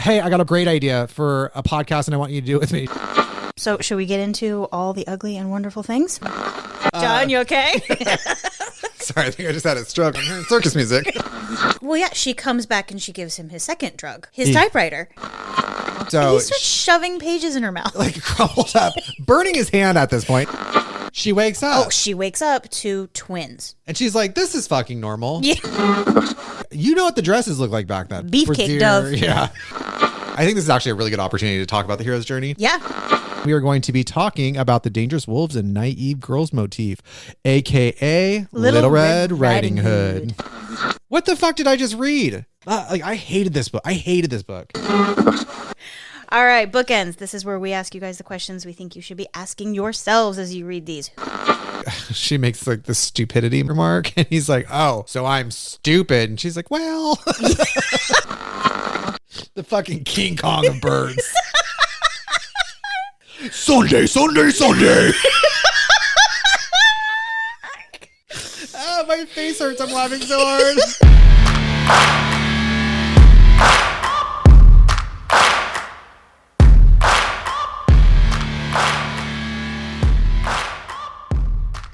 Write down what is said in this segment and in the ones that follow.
hey, I got a great idea for a podcast and I want you to do it with me. So should we get into all the ugly and wonderful things? John, you okay? Sorry, I think I just had a stroke. I'm hearing circus music. Well, yeah, she comes back and she gives him his second drug, his typewriter. So He starts shoving pages in her mouth. like crumpled up, burning his hand at this point. She wakes up. Oh, she wakes up to twins. And she's like, this is fucking normal. Yeah. You know what the dresses look like back then. Beefcake dove. Yeah. I think this is actually a really good opportunity to talk about the hero's journey. Yeah. We are going to be talking about the dangerous wolves and naive girls motif, a.k.a. Little Red Riding Hood. What the fuck did I just read? I hated this book. All right, bookends. This is where we ask you guys the questions we think you should be asking yourselves as you read these. She makes like the stupidity remark and he's like, oh, so I'm stupid. And she's like, well, the fucking King Kong of birds. Sunday. Oh, my face hurts. I'm laughing so hard.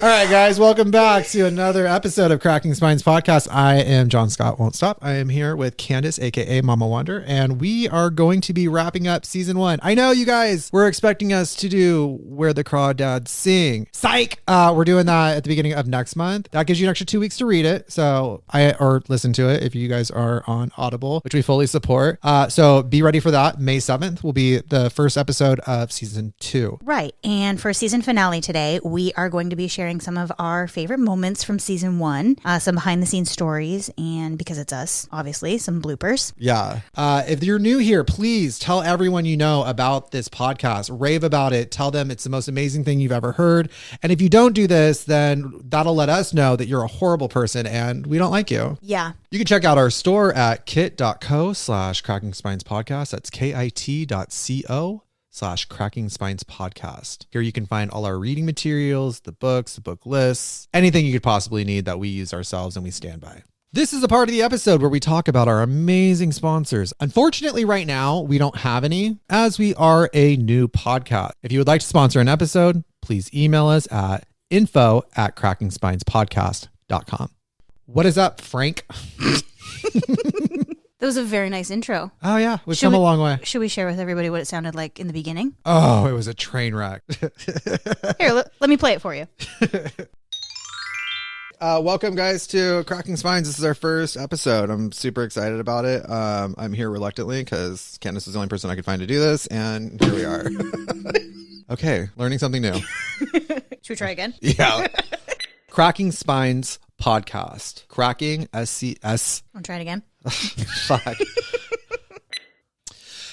All right, guys, welcome back to another episode of Cracking Spines Podcast. I am John Scott Won't Stop. I am here with Candice, aka Mama Wonder, and we are going to be wrapping up season 1. I know you guys were expecting us to do Where the Crawdads Sing. Psych! We're doing that at the beginning of next month. That gives you an extra 2 weeks to read it, or listen to it if you guys are on Audible, which we fully support. So be ready for that. May 7th will be the first episode of season 2. Right, and for season finale today, we are going to be sharing some of our favorite moments from season 1, some behind the scenes stories, and because it's us, obviously, some bloopers. Yeah. If you're new here, please tell everyone you know about this podcast. Rave about it. Tell them it's the most amazing thing you've ever heard. And if you don't do this, then that'll let us know that you're a horrible person and we don't like you. Yeah. You can check out our store at kit.co/Cracking Spines Podcast. That's kit.co/Cracking Spines Podcast. Here you can find all our reading materials, the books, the book lists, anything you could possibly need that we use ourselves and we stand by. This is a part of the episode where we talk about our amazing sponsors. Unfortunately, right now, we don't have any as we are a new podcast. If you would like to sponsor an episode, please email us at info@crackingspinespodcast.com. What is up, Frank? That was a very nice intro. Oh, yeah. We've come a long way. Should we share with everybody what it sounded like in the beginning? Oh, it was a train wreck. Here, let me play it for you. Welcome, guys, to Cracking Spines. This is our first episode. I'm super excited about it. I'm here reluctantly because Candice was the only person I could find to do this, and here we are. Okay, learning something new. Should we try again? Yeah. Cracking Spines Podcast. Cracking, SCS. I'll try it again. Fuck.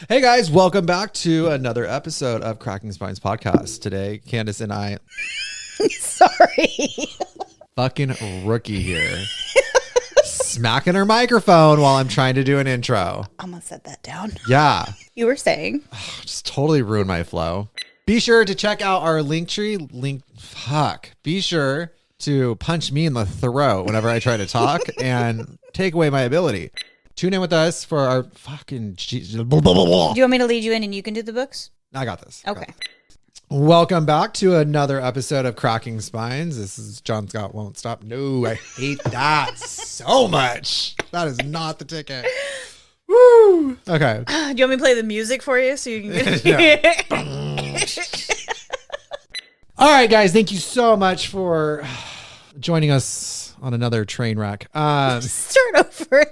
Hey guys, welcome back to another episode of Cracking Spines Podcast. Today, Candice and I Sorry. fucking rookie here. Smacking her microphone while I'm trying to do an intro. I'm gonna set that down. Yeah. You were saying. Just totally ruined my flow. Be sure to check out our Linktree. Be sure to punch me in the throat whenever I try to talk and take away my ability. Tune in with us for our fucking... Do you want me to lead you in and you can do the books? I got this. Okay. Welcome back to another episode of Cracking Spines. This is John Scott Won't Stop. No, I hate that so much. That is not the ticket. Woo. Okay. Do you want me to play the music for you so you can get All right, guys. Thank you so much for joining us on another train wreck. Start over.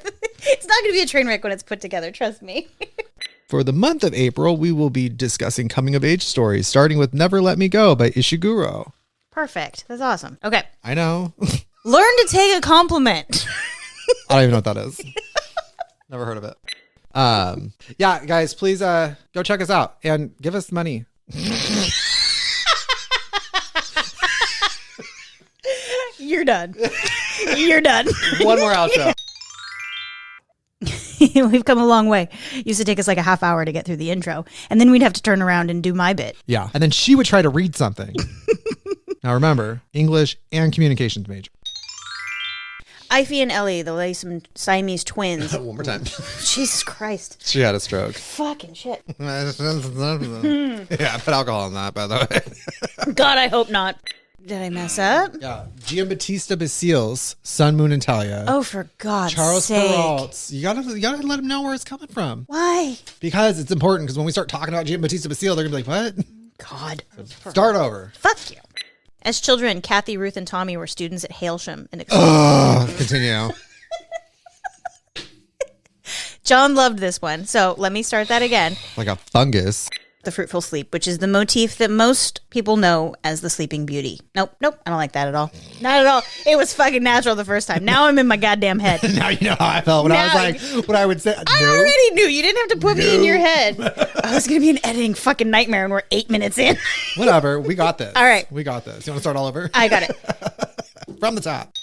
It's not going to be a train wreck when it's put together. Trust me. For the month of April, we will be discussing coming of age stories, starting with Never Let Me Go by Ishiguro. Perfect. That's awesome. Okay. I know. Learn to take a compliment. I don't even know what that is. Never heard of it. Yeah, guys, please go check us out and give us money. You're done. You're done. One more outro. We've come a long way. Used to take us like a half hour to get through the intro, and then we'd have to turn around and do my bit. Yeah, and then she would try to read something. Now remember, English and communications major. Ivy and Ellie, the Siamese twins. One more time. Jesus Christ. She had a stroke. Fucking shit. Yeah, put alcohol in that, by the way. God, I hope not. Did I mess up? Yeah. Giambattista Basile's Sun, Moon, and Talia. Oh, for God's Charles sake. Perrault. You gotta let him know where it's coming from. Why? Because it's important, because when we start talking about Giambattista Basile, they're gonna be like, what? God. Start over. Fuck you. As children, Kathy, Ruth, and Tommy were students at Hailsham. Continue. John loved this one, so let me start that again. Like a fungus. The fruitful sleep, which is the motif that most people know as the Sleeping Beauty. Nope, I don't like that at all. Not at all. It was fucking natural the first time. Now I'm in my goddamn head. Now you know how I felt when I was like, what I would say. I already knew. You didn't have to put me in your head. I was going to be an editing fucking nightmare and we're 8 minutes in. Whatever. We got this. All right. We got this. You want to start all over? I got it. From the top.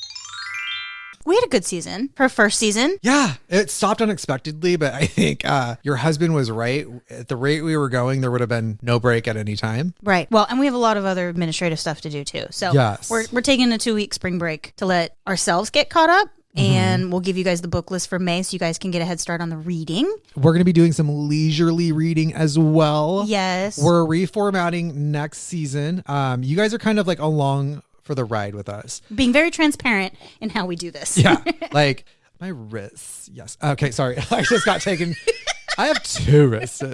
We had a good season. Her first season. Yeah, it stopped unexpectedly, but I think your husband was right. At the rate we were going, there would have been no break at any time. Right. Well, and we have a lot of other administrative stuff to do too. So yes. we're taking a 2-week spring break to let ourselves get caught up. And we'll give you guys the book list for May so you guys can get a head start on the reading. We're going to be doing some leisurely reading as well. Yes. We're reformatting next season. You guys are kind of like along for the ride with us. Being very transparent in how we do this. Yeah. Like my wrists. Yes. Okay. Sorry. I just got taken. I have 2 wrists.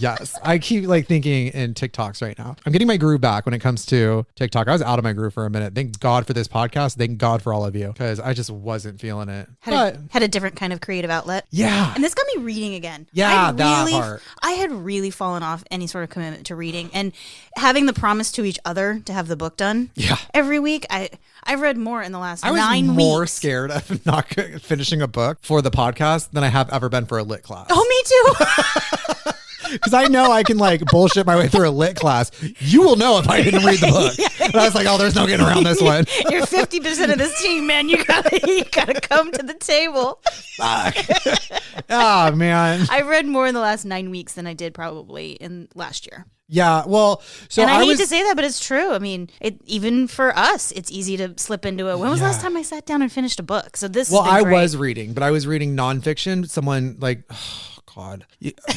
Yes. I keep like thinking in TikToks right now. I'm getting my groove back when it comes to TikTok. I was out of my groove for a minute. Thank God for this podcast. Thank God for all of you, because I just wasn't feeling it. Had a different kind of creative outlet. Yeah. And this got me reading again. Yeah, that part. I had really fallen off any sort of commitment to reading, and having the promise to each other to have the book done every week. I've read more in the last 9 weeks. I was more scared of not finishing a book for the podcast than I have ever been for a lit class. Oh, me too. Because I know I can like bullshit my way through a lit class. You will know if I didn't read the book. And I was like, oh, there's no getting around this one. You're 50% of this team, man. You gotta come to the table. Fuck. Oh, man. I've read more in the last 9 weeks than I did probably in last year. Yeah, well, so and I hate to say that, but it's true. I mean, even for us, it's easy to slip into it. When was the last time I sat down and finished a book? So this. Well, I was reading, but I was reading nonfiction. Someone like. Oh, God.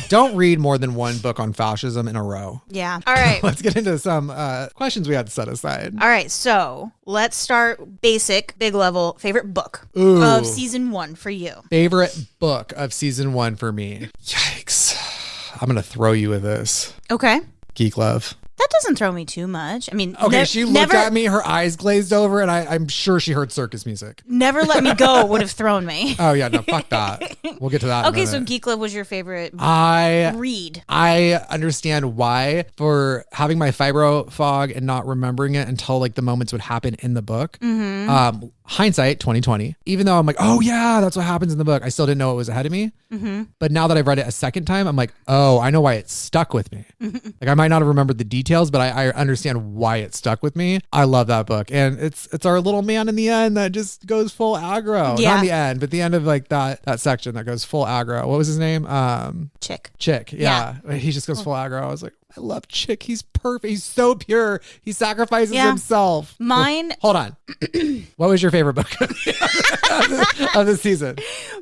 Don't read more than one book on fascism in a row. Yeah. All right. Let's get into some questions we had to set aside. All right. So let's start basic, big level, favorite book of season 1 for you. Favorite book of season 1 for me. Yikes. I'm going to throw you with this. Okay. Geek Love. That doesn't throw me too much. I mean, okay, she looked at me, her eyes glazed over, and I'm sure she heard circus music. Never Let Me Go would have thrown me. Oh, yeah, no, fuck that. We'll get to that. Okay, so Geek Love was your favorite read. I understand why, for having my fibro fog and not remembering it until like the moments would happen in the book. Hindsight 2020, even though I'm like, oh yeah, that's what happens in the book, I still didn't know it was ahead of me. But now that I've read it a second time, I'm like, oh, I know why it stuck with me. Like I might not have remembered the details, but I understand why it stuck with me. I love that book. And it's our little man in the end that just goes full aggro. Yeah. Not the end, but the end of like that section that goes full aggro. What was his name? Chick. Yeah. He just goes full aggro. I was like, I love Chick. He's perfect. He's so pure. He sacrifices himself. Mine. Hold on. What was your favorite book of the season?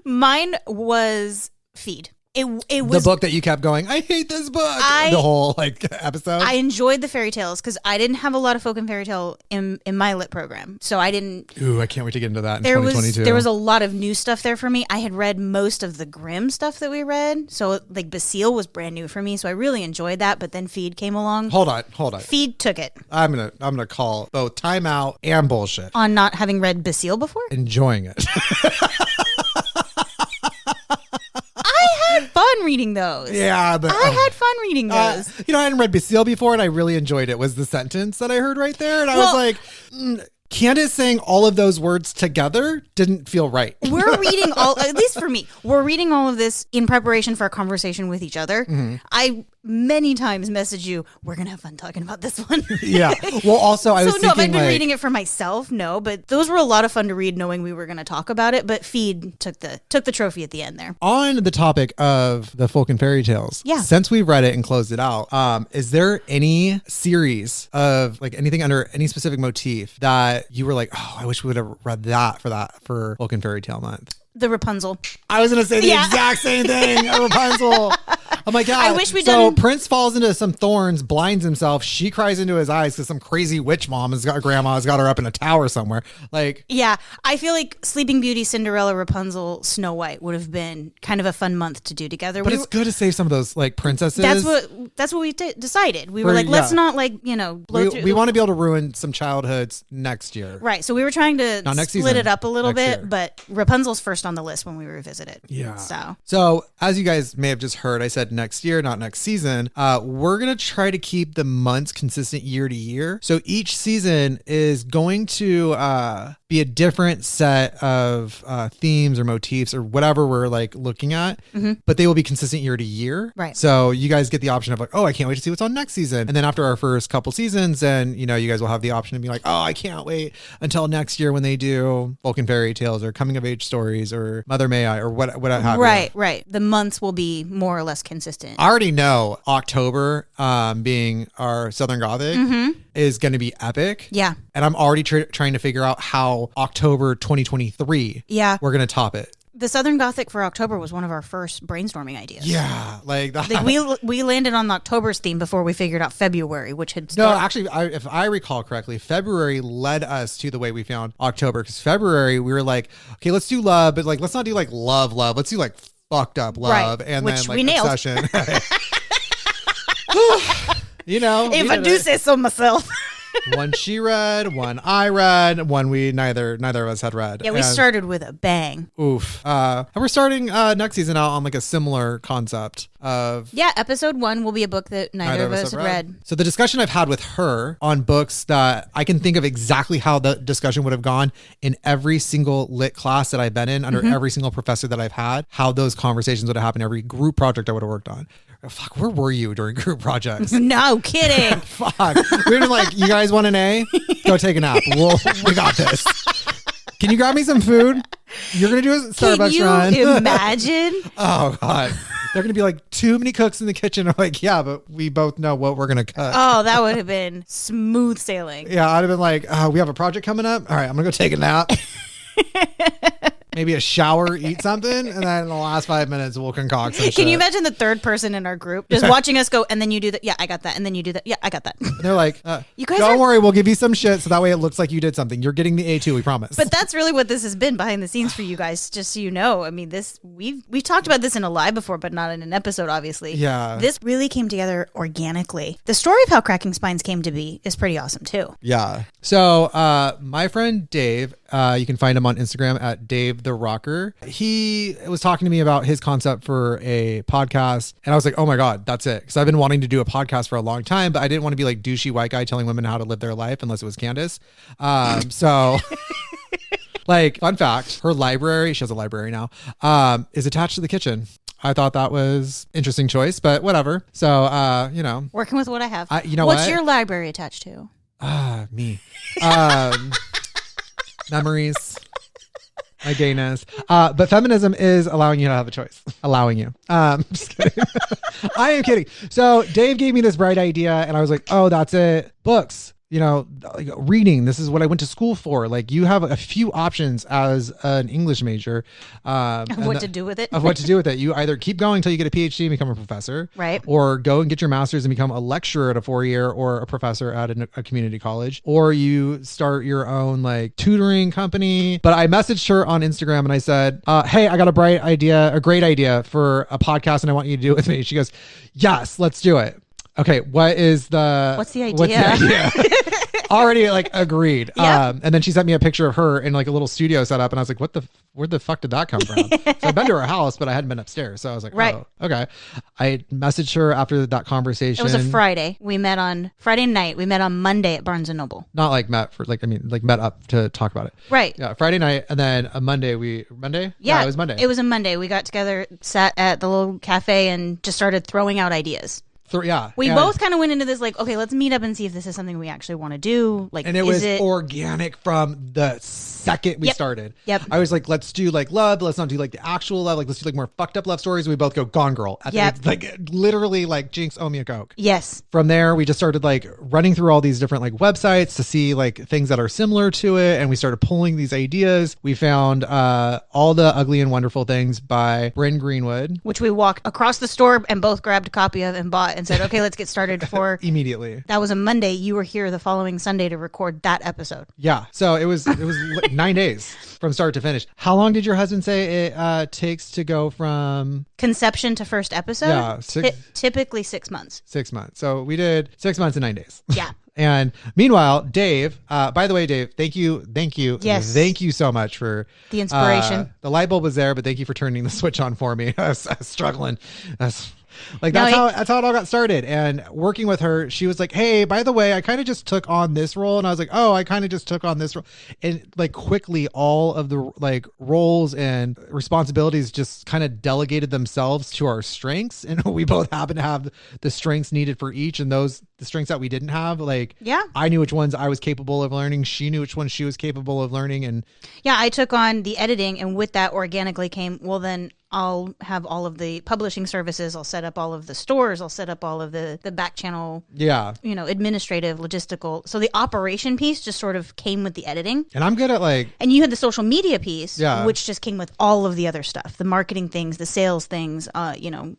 Mine was Feed. It was the book that you kept going, I hate this book. The whole like episode. I enjoyed the fairy tales because I didn't have a lot of folk and fairy tale in my lit program. So I didn't. Ooh, I can't wait to get into that in 2022. There was a lot of new stuff there for me. I had read most of the Grimm stuff that we read. So like Basile was brand new for me. So I really enjoyed that. But then Feed came along. Hold on. Feed took it. I'm gonna call both timeout and bullshit. On not having read Basile before? Enjoying it. I had fun reading those. Yeah, but I had fun reading those. I hadn't read Basile before, and I really enjoyed it. Was the sentence that I heard right there, and I was like, Candice saying all of those words together didn't feel right. We're reading at least for me, we're reading all of this in preparation for a conversation with each other. many times messaged you, we're going to have fun talking about this one. Yeah. Well, also, I was so thinking, have I been like, reading it for myself? No, but those were a lot of fun to read knowing we were going to talk about it. But Feed took the trophy at the end there. on the topic of the folk and fairy tales, Yeah. since we read it and closed it out, is there any series of like anything under any specific motif that you were like, oh, I wish we would have read that for folk and fairy tale month? The Rapunzel. I was gonna say the exact same thing. A Rapunzel. I'm like, yeah. I wish we'd so done- Prince falls into some thorns, blinds himself. She cries into his eyes because some crazy witch mom grandma has got her up in a tower somewhere. Like, Yeah, I feel like Sleeping Beauty, Cinderella, Rapunzel, Snow White would have been kind of a fun month to do together. but it's good to save some of those like princesses. That's what we decided. We were like, let's not like blow through. we want to be able to ruin some childhoods next year. Right, so we were trying to Not next split season, it up a little next bit, year. but Rapunzel's first on the list when we revisit it. Yeah. So as you guys may have just heard, I said next year, not next season. We're going to try to keep the months consistent year to year. So each season is going to be a different set of themes or motifs or whatever we're like looking at, but they will be consistent year to year. Right. So you guys get the option of like, oh, I can't wait to see what's on next season. And then after our first couple seasons, then, you guys will have the option to be like, oh, I can't wait until next year when they do folk and fairy tales or coming of age stories or Mother May I or what have you. Right. The months will be more or less consistent. I already know October, being our Southern Gothic, is going to be epic. Yeah. And I'm already trying to figure out how October 2023, Yeah. we're going to top it. The Southern Gothic for October was one of our first brainstorming ideas. Yeah. Like that. Like we landed on October's theme before we figured out February, which had No, actually, if I recall correctly, February led us to the way we found October. Because February, we were like, okay, let's do love, but like, let's not do like love. Let's do like fucked up love, Right. and Which then like we nailed. obsession. if I do say so myself. One she read, one I read, one we neither of us had read. Yeah, we And started with a bang. oof. And we're starting next season out on like a similar concept of Yeah, episode 1 will be a book that neither of us had read. So the discussion I've had with her on books that I can think of exactly how the discussion would have gone in every single lit class that I've been in, under every single professor that I've had, how those conversations would have happened, every group project I would have worked on. Fuck, where were you during group projects? No kidding. Fuck. We were like, you guys want an A? Go take a nap. We got this. Can you grab me some food? You're going to do a Starbucks run. Can you imagine? Oh, God. They're going to be like, too many cooks in the kitchen. I'm like, yeah, but we both know what we're going to cook. Oh, that would have been smooth sailing. Yeah, I'd have been like, we have a project coming up. All right, I'm going to go take a nap. Maybe a shower, eat something, and then in the last 5 minutes, we'll concoct some shit. Can you imagine the third person in our group just watching us go, and then you do that? Yeah, I got that. And then you do that. Yeah, I got that. And they're like, You guys don't are- worry, we'll give you some shit so that way it looks like you did something. You're getting the A2, we promise. But that's really what this has been behind the scenes for you guys, just so you know. I mean, we've talked about this in a live before, but not in an episode, obviously. Yeah. This really came together organically. The story of how Cracking Spines came to be is pretty awesome, too. Yeah. So my friend Dave, you can find him on Instagram at Dave the Rocker. He was talking to me about his concept for a podcast. And I was like, oh my God, that's it. Because I've been wanting to do a podcast for a long time, but I didn't want to be like douchey white guy telling women how to live their life unless it was Candice. So like, fun fact, her library, she has a library now, is attached to the kitchen. I thought that was interesting choice, but whatever. So, Working with what I have. What's What's your library attached to? Me. Memories. My gayness. But feminism is allowing you to have a choice. Allowing you. Just kidding. I am kidding. So Dave gave me this bright idea and I was like, oh, that's it. Books. Like reading. This is what I went to school for. Like you have a few options as an English major. Of what to do with it. Of what to do with it. You either keep going until you get a PhD and become a professor. Right. Or go and get your master's and become a lecturer at a 4-year or a professor at a community college. Or you start your own like tutoring company. But I messaged her on Instagram and I said, hey, I got a great idea for a podcast and I want you to do it with me. She goes, yes, let's do it. Okay, what's the idea? Already like agreed. Yep. And then she sent me a picture of her in like a little studio set up and I was like, where the fuck did that come from? So I've been to her house, but I hadn't been upstairs. So I was like, right. Oh, okay. I messaged her after that conversation. It was a Friday. We met on Friday night. We met on Monday at Barnes & Noble. Not like met for met up to talk about it. Right. Yeah. Friday night. And then a Monday Monday? Yeah, it was Monday. It was a Monday. We got together, sat at the little cafe and just started throwing out ideas. Yeah. We both kind of went into this like, okay, let's meet up and see if this is something we actually want to do. Like, and it was organic from the second we started. Yep. I was like, let's do like love. Let's not do like the actual love. Like, let's do like more fucked up love stories. We both go Gone Girl. Like literally like Jinx, owe me a Coke. Yes. From there, we just started like running through all these different like websites to see like things that are similar to it. And we started pulling these ideas. We found All the Ugly and Wonderful Things by Bryn Greenwood. Which we walked across the store and both grabbed a copy of and bought and said, okay, let's get started for immediately. That was a Monday. You were here the following Sunday to record that episode. Yeah. So it was 9 days from start to finish. How long did your husband say it takes to go from conception to first episode? Yeah. Typically 6 months. 6 months. So we did 6 months and 9 days. Yeah. And meanwhile, Dave, by the way, Dave, thank you. Yes. Thank you so much for the inspiration. The light bulb was there, but thank you for turning the switch on for me. I was struggling. That's how it all got started. And working with her, she was like, hey, by the way, I kind of just took on this role. And I was like, oh, I kind of just took on this role. And like quickly all of the like roles and responsibilities just kind of delegated themselves to our strengths. And we both happen to have the strengths needed for each. And the strengths that we didn't have, like, yeah, I knew which ones I was capable of learning. She knew which ones she was capable of learning. And yeah, I took on the editing, and with that organically came, well, then I'll have all of the publishing services. I'll set up all of the stores. I'll set up all of the back channel, administrative, logistical. So the operation piece just sort of came with the editing. And I'm good at like... And you had the social media piece, which just came with all of the other stuff, the marketing things, the sales things, And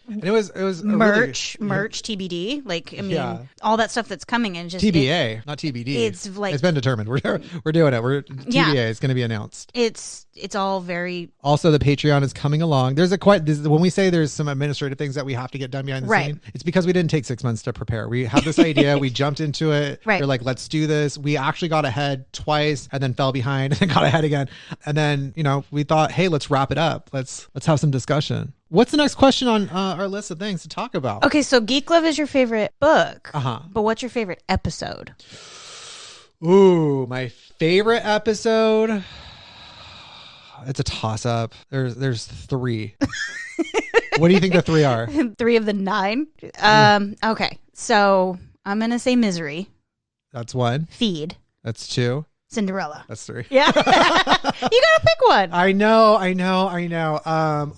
it was merch, TBD. Like, I mean, all that stuff that's coming and just TBA, not TBD. It's like, it's been determined. We're doing it. TBA is going to be announced. It's all very. Also, the Patreon is coming along. When we say there's some administrative things that we have to get done behind the scene, it's because we didn't take 6 months to prepare. We had this idea, we jumped into it. Right. We're like, let's do this. We actually got ahead twice and then fell behind and then got ahead again. And then, we thought, hey, let's wrap it up. Let's have some discussion. What's the next question on our list of things to talk about? Okay, so Geek Love is your favorite book. Uh-huh. But what's your favorite episode? Ooh, my favorite episode. It's a toss-up. There's 3. What do you think the 3 are? 3 of the 9? Okay, so I'm going to say Misery. That's 1. Feed. That's 2. Cinderella. That's 3. Yeah. You gotta pick one. I know.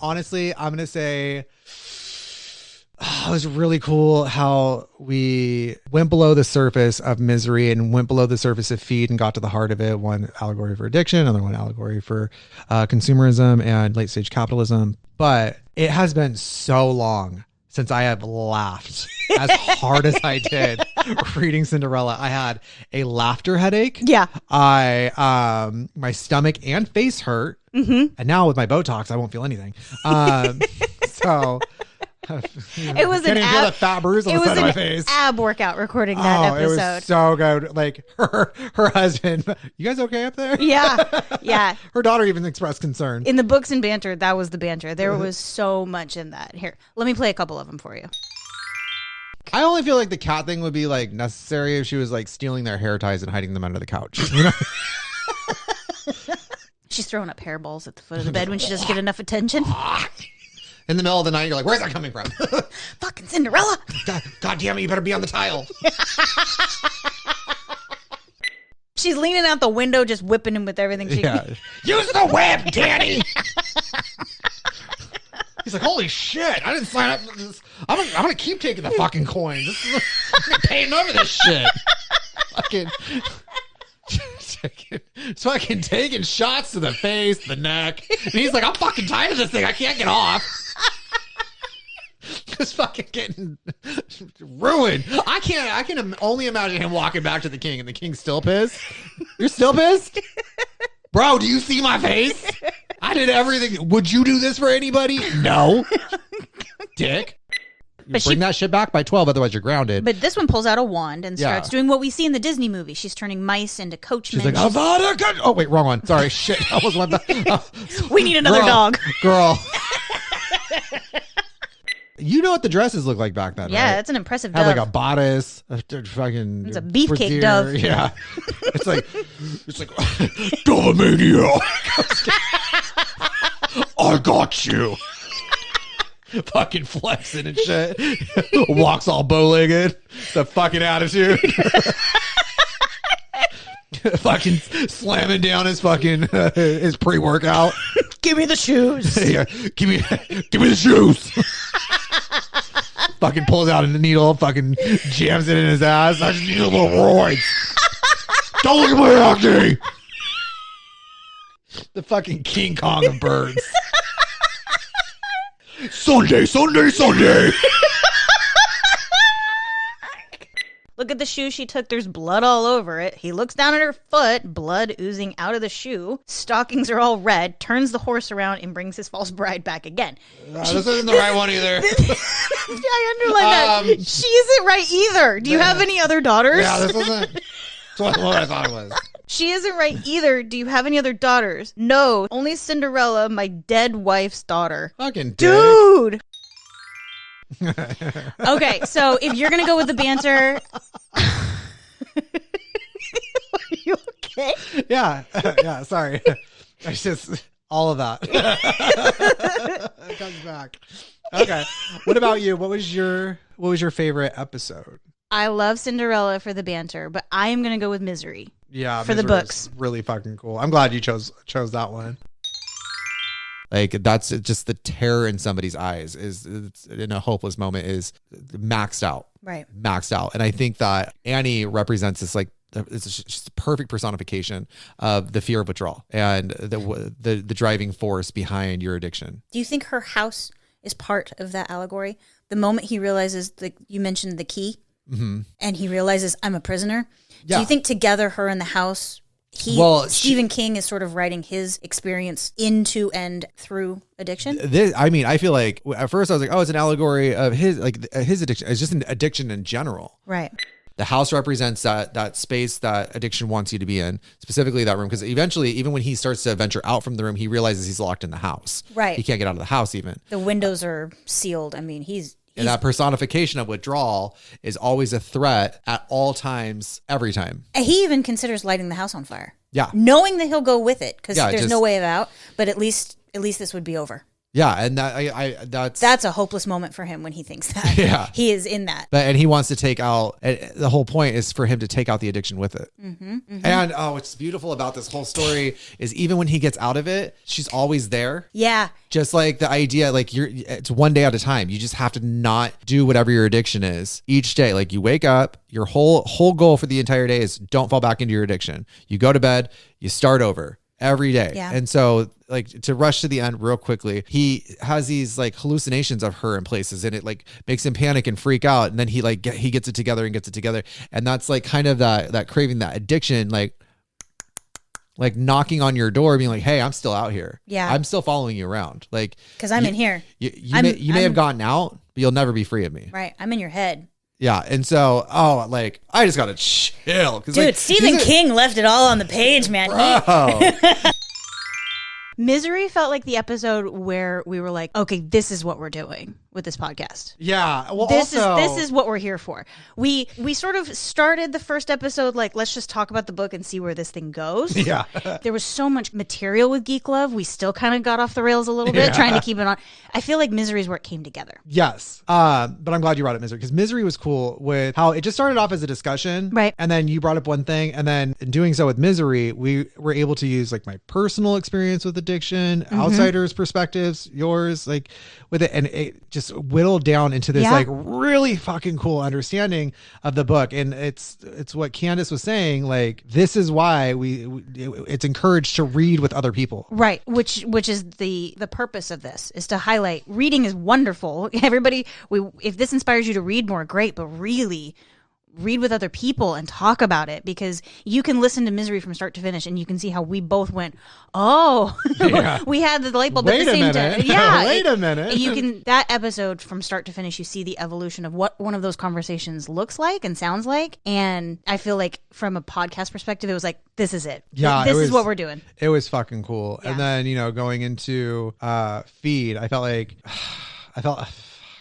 Honestly, I'm gonna say it was really cool how we went below the surface of Misery and went below the surface of Feed and got to the heart of it. One allegory for addiction, another one allegory for consumerism and late stage capitalism. But it has been so long since I have laughed as hard as I did reading Cinderella. I had a laughter headache. Yeah. My stomach and face hurt. Mm-hmm. And now with my Botox, I won't feel anything. So it was can't even feel the fat bruise on the side of my face. Ab workout recording that episode. It was so good. Like her husband, you guys okay up there? Yeah. Her daughter even expressed concern. In the books and banter, that was the banter. There was so much in that. Here, let me play a couple of them for you. I only feel like the cat thing would be like necessary if she was like stealing their hair ties and hiding them under the couch. She's throwing up hairballs at the foot of the bed when she doesn't get enough attention. In the middle of the night, you're like, where's that coming from? Fucking Cinderella. God damn it, you better be on the tile. She's leaning out the window, just whipping him with everything she can. Use the whip, Danny. He's like, holy shit, I didn't sign up for this. I'm going to keep taking the fucking coins. I'm paying over this shit. Fucking taking shots to the face, the neck. And he's like, I'm fucking tired of this thing. I can't get off. Just fucking getting ruined. I can only imagine him walking back to the king and the king's still pissed. You're still pissed? Bro, do you see my face? I did everything. Would you do this for anybody? No. Dick. Bring that shit back by 12, otherwise you're grounded. But this one pulls out a wand and starts doing what we see in the Disney movie. She's turning mice into coachmen. She's like, oh wait, wrong one. Sorry, shit. I was one. We need another dog. Girl. You know what the dresses look like back then, yeah, right? It's an impressive dove. Had like a bodice, fucking. It's a beefcake dove. Yeah, it's like Dovemania. I got you. fucking flexing and shit. Walks all bow-legged. The fucking attitude. Fucking slamming down his fucking his pre-workout. Give me the shoes. Yeah, give me the shoes. Fucking pulls out a needle, fucking jams it in his ass. I just need a little roid. Don't look at my acne. The fucking King Kong of birds. Sunday. Look at the shoe she took. There's blood all over it. He looks down at her foot, blood oozing out of the shoe. Stockings are all red, turns the horse around, and brings his false bride back again. This isn't the right one either. I underline that. She isn't right either. Do you have any other daughters? Yeah, this isn't what I thought it was. She isn't right either. Do you have any other daughters? No, only Cinderella, my dead wife's daughter. Fucking dude. Okay, so if you're gonna go with the banter, are you okay? Yeah. Sorry, it's just all of that. It comes back. Okay, what about you? What was your favorite episode? I love Cinderella for the banter, but I am gonna go with Misery. Yeah, for the books. Really fucking cool. I'm glad you chose that one. Like, that's just the terror in somebody's eyes is in a hopeless moment is maxed out. Right. Maxed out. And I think that Annie represents this, like, it's just a perfect personification of the fear of withdrawal and the driving force behind your addiction. Do you think her house is part of that allegory? The moment he realizes you mentioned the key, and he realizes I'm a prisoner. Yeah. Do you think together, her and the house, Stephen King is sort of writing his experience into and through addiction? I feel like at first I was like, oh, it's an allegory of his addiction. It's just an addiction in general. Right. The house represents that space that addiction wants you to be in, specifically that room. Because eventually, even when he starts to venture out from the room, he realizes he's locked in the house. Right. He can't get out of the house even. The windows are sealed. I mean, and that personification of withdrawal is always a threat at all times, every time. He even considers lighting the house on fire. Yeah. Knowing that he'll go with it because there's no way out, but at least this would be over. Yeah, and that's a hopeless moment for him when he thinks that. Yeah, he is in that. And he wants to take out. The whole point is for him to take out the addiction with it. And what's beautiful about this whole story is even when he gets out of it, she's always there. Yeah. Just like the idea, like it's one day at a time. You just have to not do whatever your addiction is each day. Like you wake up, your whole goal for the entire day is don't fall back into your addiction. You go to bed, you start over. Every day. Yeah. And so like to rush to the end real quickly, he has these like hallucinations of her in places and it like makes him panic and freak out. And then he gets it together. And that's like kind of that craving, that addiction, like knocking on your door being like, hey, I'm still out here. Yeah. I'm still following you around. Like, cause I'm in here. You may have gotten out, but you'll never be free of me. Right. I'm in your head. Yeah, and so, I just gotta chill. Dude, Stephen King left it all on the page, man. Misery felt like the episode where we were like, okay, this is what we're doing with this podcast. Yeah. Well, this is what we're here for. We sort of started the first episode like, let's just talk about the book and see where this thing goes. Yeah. There was so much material with Geek Love. We still kind of got off the rails a little bit, trying to keep it on. I feel like Misery is where it came together. Yes. But I'm glad you brought up Misery because Misery was cool with how it just started off as a discussion. Right. And then you brought up one thing. And then in doing so with Misery, we were able to use like my personal experience with addiction, outsiders' perspectives, yours, like with it. And it just whittled down into this like really fucking cool understanding of the book. And it's what Candice was saying, like, this is why it's encouraged to read with other people. Right. Which is the purpose of this is to highlight reading is wonderful. Everybody, if this inspires you to read more, great, but really read with other people and talk about it because you can listen to Misery from start to finish and you can see how we both went, we had the light bulb at the same time. Yeah. Wait a minute. You can, that episode from start to finish, you see the evolution of what one of those conversations looks like and sounds like. And I feel like from a podcast perspective, it was like, this is it. Yeah. This is what we're doing. It was fucking cool. Yeah. And then, going into Feed, I felt like,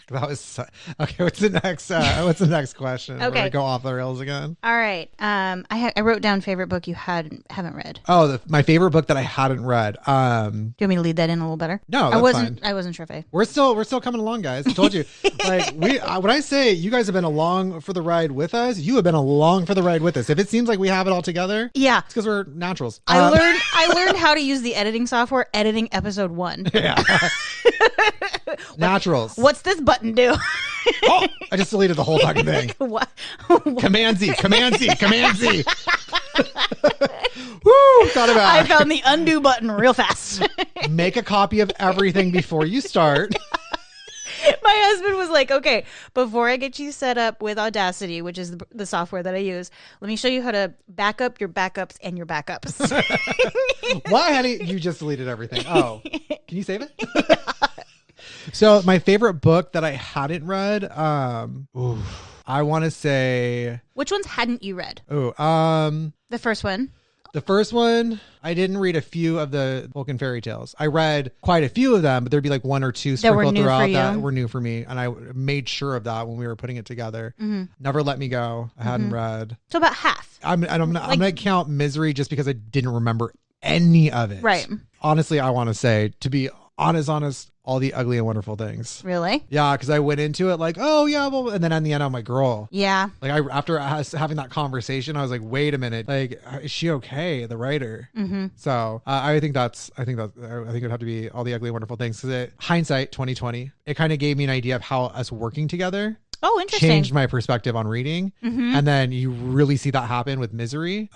That was okay. What's the next question? Okay. We're gonna go off the rails again. All right. I wrote down favorite book you haven't read. Oh, my favorite book that I hadn't read. Do you want me to lead that in a little better? No, that's fine. I wasn't sure if I. We're still coming along, guys. I told you. Like when I say you guys have been along for the ride with us, you have been along for the ride with us. If it seems like we have it all together, yeah, it's because we're naturals. I learned how to use the editing software editing episode 1. Yeah. Naturals. What's this button do? Oh, I just deleted the whole fucking thing. What? Command Z. Woo, got it back. I found the undo button real fast. Make a copy of everything before you start. My husband was like, okay, before I get you set up with Audacity, which is the software that I use, let me show you how to back up your backups and your backups. Why, honey? You just deleted everything. Oh, can you save it? So my favorite book that I hadn't read, I want to say. Which ones hadn't you read? The first one. The first one, I didn't read a few of the Vulcan fairy tales. I read quite a few of them, but there'd be like one or two sprinkled throughout that were new for me. And I made sure of that when we were putting it together. Mm-hmm. Never Let Me Go. I hadn't read. So about half. I'm going to count Misery just because I didn't remember any of it. Right. Honestly, I want to say, to be honest, All the Ugly and Wonderful Things. Really? Yeah, because I went into it like, oh yeah, well, and then in the end, I'm like, girl. Yeah. Like after having that conversation, I was like, wait a minute, like, is she okay? The writer. Mm-hmm. So I think it would have to be All the Ugly and Wonderful Things, because hindsight 2020, it kind of gave me an idea of how us working together. Oh, interesting. Changed my perspective on reading. Mm-hmm. And then you really see that happen with Misery.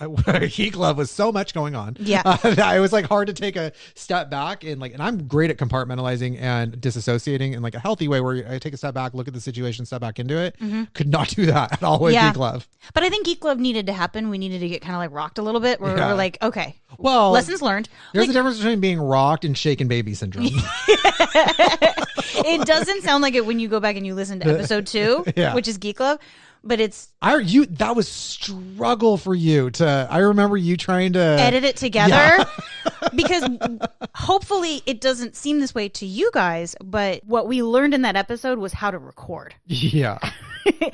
Geek Love was so much going on. Yeah. It was like hard to take a step back and I'm great at compartmentalizing and disassociating in like a healthy way where I take a step back, look at the situation, step back into it. Mm-hmm. Could not do that at all with Geek Love. But I think Geek Love needed to happen. We needed to get kind of like rocked a little bit where we're like, okay, well, lessons learned. There's a difference between being rocked and shaken baby syndrome. It doesn't sound like it when you go back and you listen to episode 2, which is Geek Love, but it's that was struggle for you to. I remember you trying to edit it together because hopefully it doesn't seem this way to you guys, but what we learned in that episode was how to record. Yeah.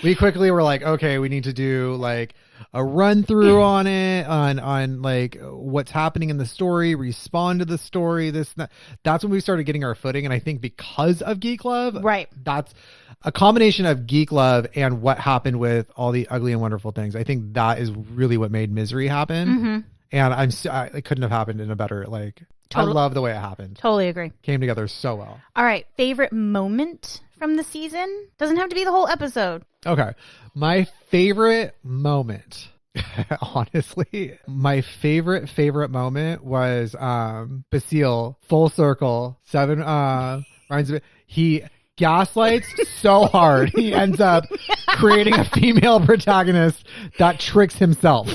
We quickly were like, okay, we need to do like a run through on it, on like what's happening in the story, respond to the story, that's when we started getting our footing. And I think because of Geek Love, right, that's a combination of Geek Love and what happened with All the Ugly and Wonderful Things. I think that is really what made Misery happen. Mm-hmm. And it couldn't have happened in a better, like, I love the way it happened. Totally agree. Came together so well. All right. Favorite moment from the season? Doesn't have to be the whole episode. Okay. My favorite moment, honestly, my favorite moment was Basile, full circle, 7 Ryan's. He gaslights so hard he ends up creating a female protagonist that tricks himself.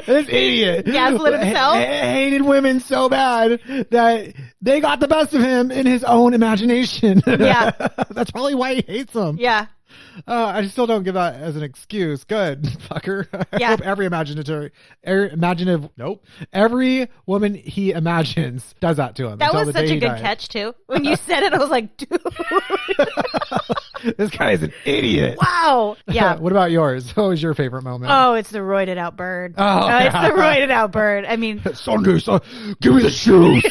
This idiot gaslit himself, hated women so bad that they got the best of him in his own imagination. Yeah. That's probably why he hates them. Yeah. I still don't give that as an excuse. Good, fucker. I hope every woman he imagines does that to him. That was such a good catch, too. When you said it, I was like, dude. This guy is an idiot. Wow. Yeah. What about yours? What was your favorite moment? Oh, it's the roided out bird. Oh, it's the roided out bird. I mean. Sunday, give me the shoes.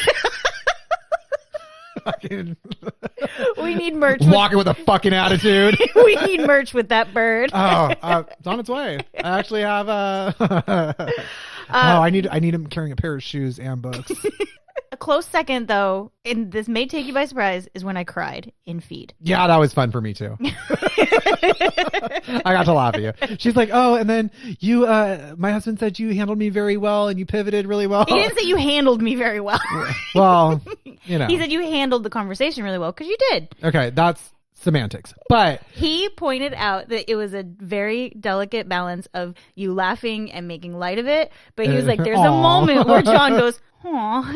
We need merch. Walking with a fucking attitude. We need merch with that bird. It's on its way. I actually have I need him carrying a pair of shoes and books. A close second, though, and this may take you by surprise, is when I cried in Feed. Yeah, that was fun for me, too. I got to laugh at you. She's like, oh, and then you, my husband said you handled me very well and you pivoted really well. He didn't say you handled me very well. Well, you know. He said you handled the conversation really well, because you did. Okay, that's semantics. But he pointed out that it was a very delicate balance of you laughing and making light of it. But he was like, there's a moment where Jon goes, aw.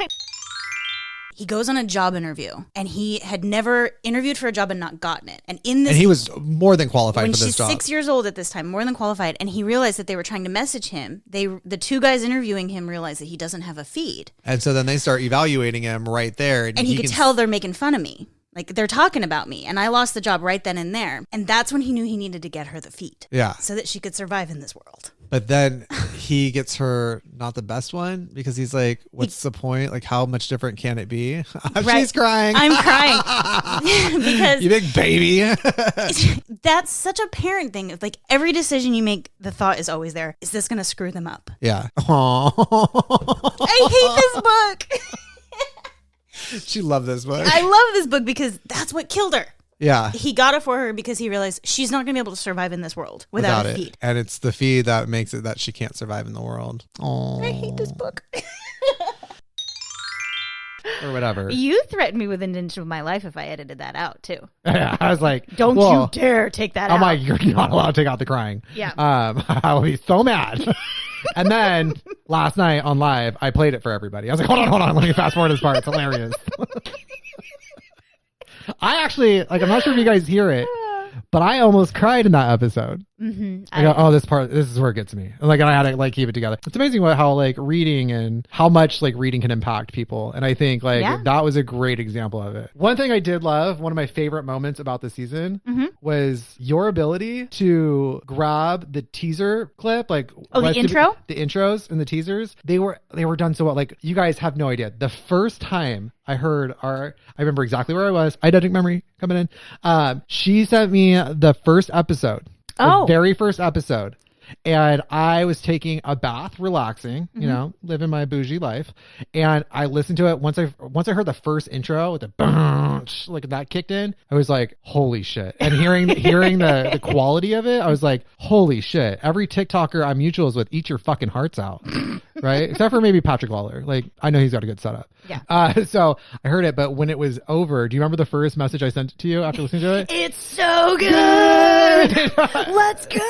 He goes on a job interview, and he had never interviewed for a job and not gotten it. And he was more than qualified for this job. When she's 6 years old at this time, more than qualified, and he realized that they were trying to message him. The two guys interviewing him realized that he doesn't have a feed. And so then they start evaluating him right there. And he could tell they're making fun of me. Like, they're talking about me, and I lost the job right then and there. And that's when he knew he needed to get her the feet. Yeah. So that she could survive in this world. But then he gets her not the best one because he's like, what's the point? Like, how much different can it be? She's crying. I'm crying. Because you big baby. That's such a parent thing. Like, every decision you make, the thought is always there. Is this going to screw them up? Yeah. Aww. I hate this book. She loved this book. I love this book because that's what killed her. Yeah. He got it for her because he realized she's not going to be able to survive in this world without a feed. And it's the feed that makes it that she can't survive in the world. Aww. I hate this book. Or whatever. You threatened me with an inch of my life if I edited that out too. Yeah, I was like, don't you dare take that out. I'm like, you're not allowed to take out the crying. Yeah. I will be so mad. And then last night on live, I played it for everybody. I was like, hold on. Let me fast forward this part. It's hilarious. I actually, like, I'm not sure if you guys hear it, but I almost cried in that episode. Mm-hmm. I go, this is where it gets me. Like, and I had to like keep it together. It's amazing how like reading and how much like reading can impact people. And I think like that was a great example of it. One thing I did love, one of my favorite moments about the season was your ability to grab the teaser clip, like the intro, the intros and the teasers. They were done so well. Like, you guys have no idea. The first time I heard I remember exactly where I was. Eidetic memory coming in. She sent me the first episode. The very first episode. And I was taking a bath, relaxing, you know, living my bougie life. And I listened to it. Once I heard the first intro with the like that kicked in, I was like, holy shit. And hearing the quality of it, I was like, holy shit. Every TikToker I'm mutuals with, eat your fucking hearts out. Right? Except for maybe Patrick Waller. Like, I know he's got a good setup. Yeah. So I heard it, but when it was over, do you remember the first message I sent to you after listening to it? It's so good. Let's go.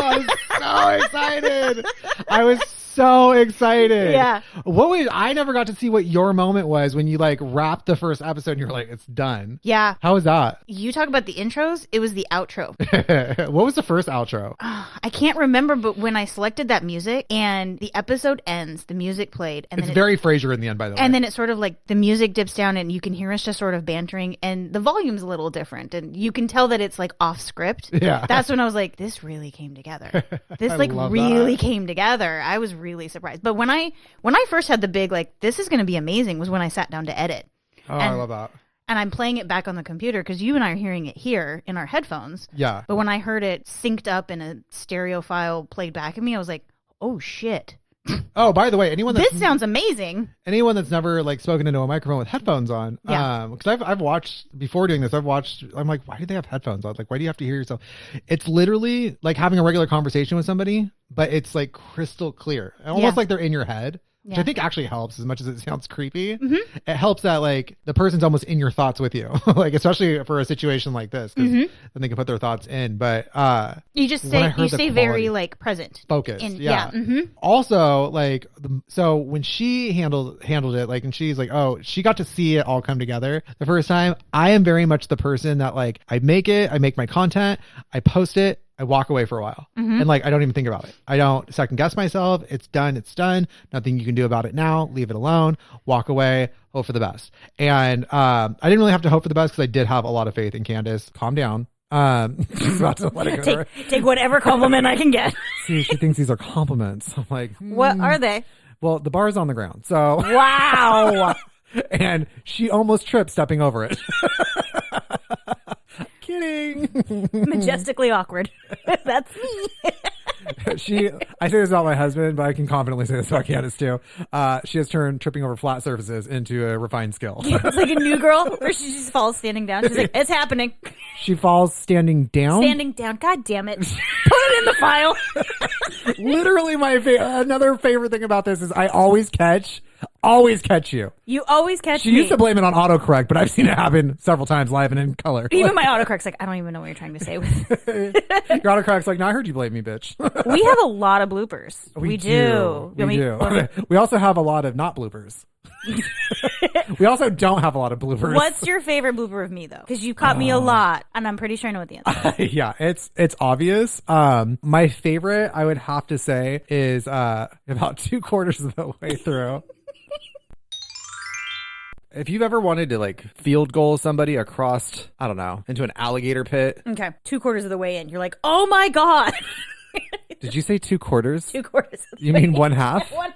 I was so excited. I was so excited. Yeah. I never got to see what your moment was when you like wrapped the first episode and you're like, it's done. Yeah. How was that? You talk about the intros. It was the outro. What was the first outro? I can't remember, but when I selected that music and the episode ends, the music played. And it's very Frasier in the end, by the way. And then it sort of like the music dips down and you can hear us just sort of bantering and the volume's a little different and you can tell that it's like off script. Yeah. That's when I was like, this really came together. This like really came together. I was really surprised. But when I first had the big like, this is going to be amazing was when I sat down to edit. I love that. And I'm playing it back on the computer because you and I are hearing it here in our headphones. Yeah. But when I heard it synced up in a stereo file played back at me, I was like, oh shit. Oh, by the way, this sounds amazing. Anyone that's never like spoken into a microphone with headphones on, because I've watched before doing this. I'm like, why do they have headphones on? Like, why do you have to hear yourself? It's literally like having a regular conversation with somebody, but it's like crystal clear, almost like they're in your head. Which I think actually helps as much as it sounds creepy. It helps that like the person's almost in your thoughts with you, like especially for a situation like this, because then they can put their thoughts in. But you just stay very like present, focused. Also, like so when she handled it, like, and she's like, oh, she got to see it all come together the first time. I am very much the person that like I make my content, I post it. I walk away for a while and like, I don't even think about it. I don't second guess myself. It's done. Nothing you can do about it now. Leave it alone, walk away, hope for the best. And I didn't really have to hope for the best because I did have a lot of faith in Candice. Calm down. About to let it go. Take whatever compliment I can get. See, she thinks these are compliments. I'm like, what are they? Well, the bar's on the ground. So wow. And she almost tripped stepping over it. Kidding. Majestically awkward. That's me. I say this about my husband, but I can confidently say this about Candice too. She has turned tripping over flat surfaces into a refined skill. It's like a new girl where she just falls standing down. She's like, it's happening. She falls standing down? Standing down. God damn it. Put it in the file. Literally another favorite thing about this is I always catch you. You always catch me. She used to blame it on autocorrect, but I've seen it happen several times live and in color. Even my autocorrect's like, I don't even know what you're trying to say. Your autocorrect's like, no, I heard you blame me, bitch. We have a lot of bloopers. We do. We also have a lot of not bloopers. We also don't have a lot of bloopers. What's your favorite blooper of me though? Because you caught me a lot, and I'm pretty sure I know what the answer is. Yeah, it's obvious. My favorite, I would have to say, is about 2/4 of the way through. If you've ever wanted to like field goal somebody across, I don't know, into an alligator pit. Okay. 2/4 of the way in. You're like, oh my God. Did you say 2/4? 2/4. You mean 1/2? 1/2.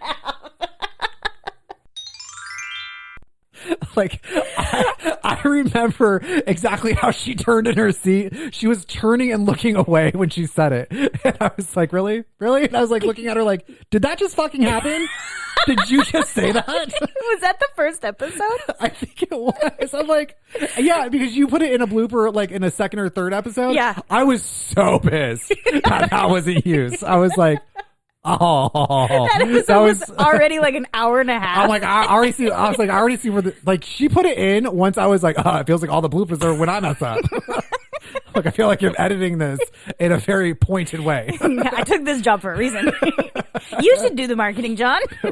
Like, I remember exactly how she turned in her seat. She was turning and looking away when she said it. And I was like, really? Really? And I was like looking at her like, did that just fucking happen? Did you just say that? Was that the first episode? I think it was. I'm like, yeah, because you put it in a blooper like in a second or third episode. Yeah. I was so pissed that wasn't used. I was like, oh, that episode was already like an hour and a half. I'm like, I already see. I was like, I already see where like she put it in. Once I was like, oh, it feels like all the bloopers are when I mess up. Like I feel like you're editing this in a very pointed way. I took this job for a reason. You should do the marketing, John. I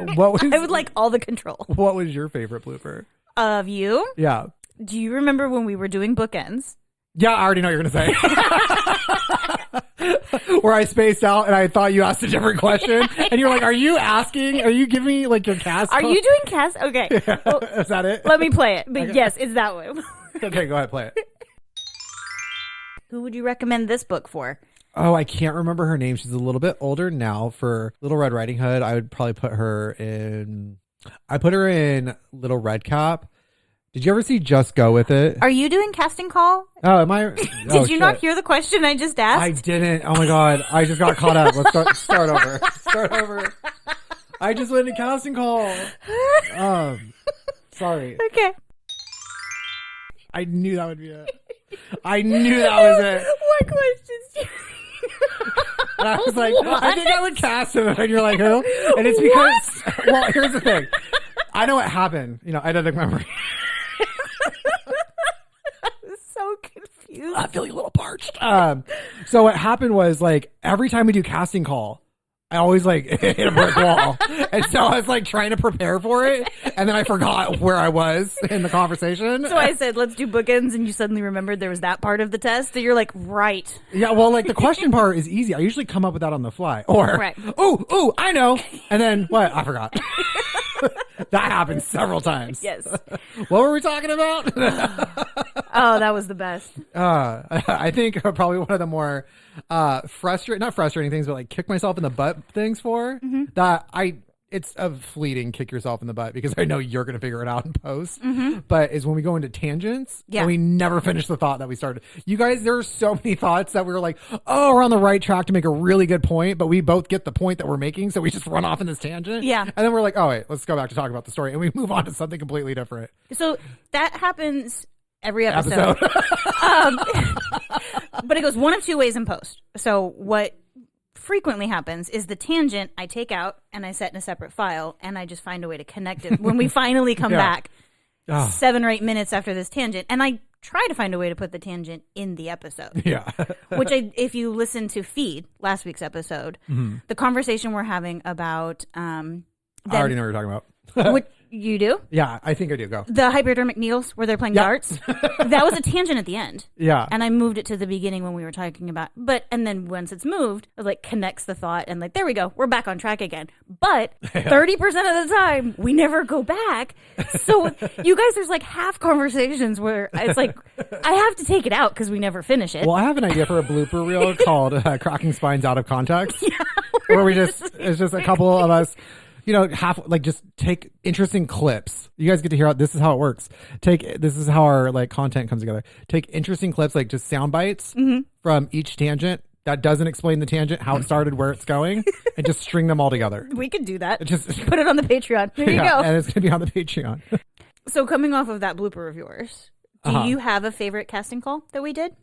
would like all the control. What was your favorite blooper? Of you? Yeah. Do you remember when we were doing bookends? Yeah, I already know what you're gonna say. Where I spaced out and I thought you asked a different question, and you're like, "Are you asking? Are you giving me like your cast? Are you doing cast? Okay, yeah. Well, is that it? Let me play it. But okay. Yes, it's that one. Okay, go ahead, play it. Who would you recommend this book for? Oh, I can't remember her name. She's a little bit older now. For Little Red Riding Hood, I would probably put her in. I put her in Little Red Cap. Did you ever see Just Go With It? Are you doing casting call? Oh, am I? Did you not hear the question I just asked? I didn't. Oh my God. I just got caught up. Let's start over. Start over. I just went to casting call. Sorry. Okay. I knew that would be it. I knew that was it. What questions do you... And I was like, what? I think I would cast him. And you're like, who? And it's because, well, here's the thing. I know what happened. You know, eidetic memory. I was so confused. I'm feeling a little parched. So what happened was like every time we do casting call, I always like hit a brick wall. And so I was like trying to prepare for it. And then I forgot where I was in the conversation. So I said, let's do bookends. And you suddenly remembered there was that part of the test. And you're like, right. Yeah. Well, like the question part is easy. I usually come up with that on the fly. Or, right. Ooh, I know. And then what? I forgot. That happened several times. Yes. What were we talking about? Oh, that was the best. I think probably one of the more not frustrating things, but like kick myself in the butt things for that it's a fleeting kick yourself in the butt because I know you're going to figure it out in post, but is when we go into tangents and we never finish the thought that we started. You guys, there are so many thoughts that we were like, oh, we're on the right track to make a really good point, but we both get the point that we're making. So we just run off in this tangent. Yeah. And then we're like, oh wait, let's go back to talk about the story. And we move on to something completely different. So that happens every episode. But it goes one of two ways in post. So what frequently happens is the tangent I take out and I set in a separate file and I just find a way to connect it when we finally come back 7 or 8 minutes after this tangent, and I try to find a way to put the tangent in the episode. Yeah. Which if you listen to Feed, last week's episode, the conversation we're having about I already know what you're talking about. What you do? Yeah, I think I do. Go. The hypodermic needles where they're playing darts. That was a tangent at the end. Yeah. And I moved it to the beginning when we were talking about, and then once it's moved, it like connects the thought and like, there we go. We're back on track again. But 30% of the time we never go back. So you guys, there's like half conversations where it's like, I have to take it out because we never finish it. Well, I have an idea for a blooper reel called Cracking Spines Out of Context. Yeah, where it's just a couple of us, you know, just take interesting clips. You guys get to hear this is how it works. This is how our like content comes together. Take interesting clips, like just sound bites from each tangent that doesn't explain the tangent, how it started, where it's going, and just string them all together. We could do that. Just put it on the Patreon. There you go. And it's going to be on the Patreon. So coming off of that blooper of yours, do you have a favorite casting call that we did?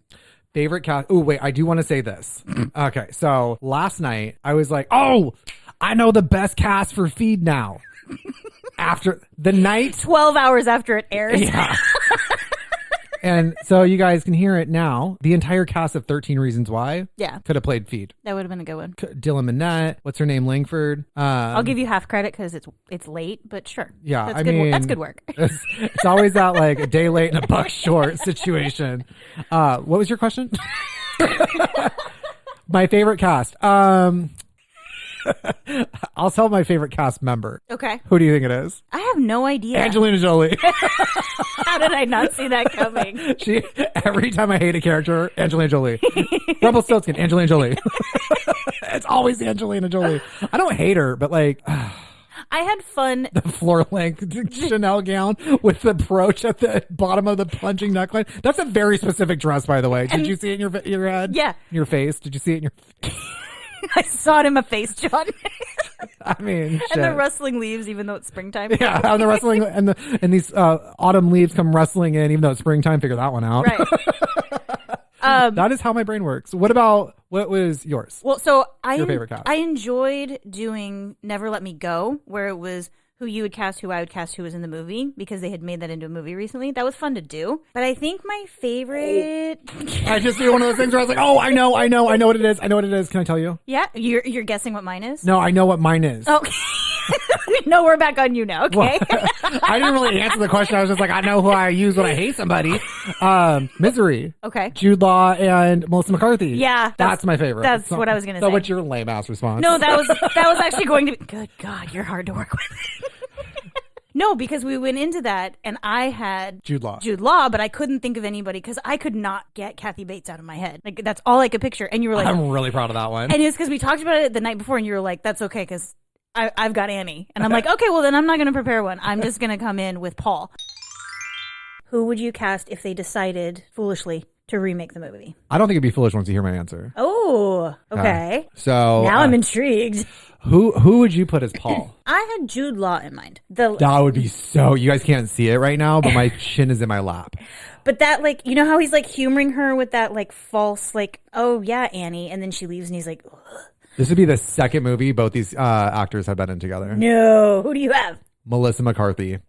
Favorite cast? Oh, wait, I do want to say this. Okay, so last night I was like, oh, I know the best cast for Feed now. After the night. 12 hours after it airs. Yeah. And so you guys can hear it now. The entire cast of 13 Reasons Why could have played Feed. That would have been a good one. Dylan Minnette. What's her name? Langford. I'll give you half credit because it's late, but sure. Yeah, that's good work. It's always that like a day late and a buck short situation. What was your question? My favorite cast. I'll tell my favorite cast member. Okay. Who do you think it is? I have no idea. Angelina Jolie. How did I not see that coming? Every time I hate a character, Angelina Jolie. Rumpelstiltskin, Angelina Jolie. It's always Angelina Jolie. I don't hate her, but like... I had fun. The floor-length Chanel gown with the brooch at the bottom of the plunging neckline. That's a very specific dress, by the way. Did you see it in your head? Yeah. Your face? Did you see it in your... I saw it in my face, John. I mean, and the rustling leaves, even though it's springtime. Yeah, and the rustling and these autumn leaves come rustling in, even though it's springtime. Figure that one out. Right. That is how my brain works. What was yours? Well, so your favorite cast? I enjoyed doing Never Let Me Go, where it was who you would cast, who I would cast, who was in the movie, because they had made that into a movie recently. That was fun to do. But I think my favorite... I just do one of those things where I was like, oh, I know what it is. I know what it is. Can I tell you? Yeah? You're guessing what mine is? No, I know what mine is. Okay. No, we're back on you now, okay? Well, I didn't really answer the question. I was just like, I know who I use when I hate somebody. Misery. Okay. Jude Law and Melissa McCarthy. Yeah. That's my favorite. That's what I was going to say. So what's your lame ass response? No, that was actually going to be... Good God, you're hard to work with. No, because we went into that and I had Jude Law, but I couldn't think of anybody because I could not get Kathy Bates out of my head. Like, that's all I could picture. And you were like... I'm really proud of that one. And it was because we talked about it the night before and you were like, that's okay because I've got Annie. And I'm like, okay, well then I'm not going to prepare one. I'm just going to come in with Paul. Who would you cast if they decided foolishly to remake the movie? I don't think it'd be foolish once you hear my answer. Oh, okay. So now I'm intrigued. Who would you put as Paul? I had Jude Law in mind. That would be so... You guys can't see it right now, but my chin is in my lap. But that, like, you know how he's, like, humoring her with that, like, false, like, oh, yeah, Annie. And then she leaves and he's like... Ugh. This would be the second movie both these actors have been in together. No. Who do you have? Melissa McCarthy.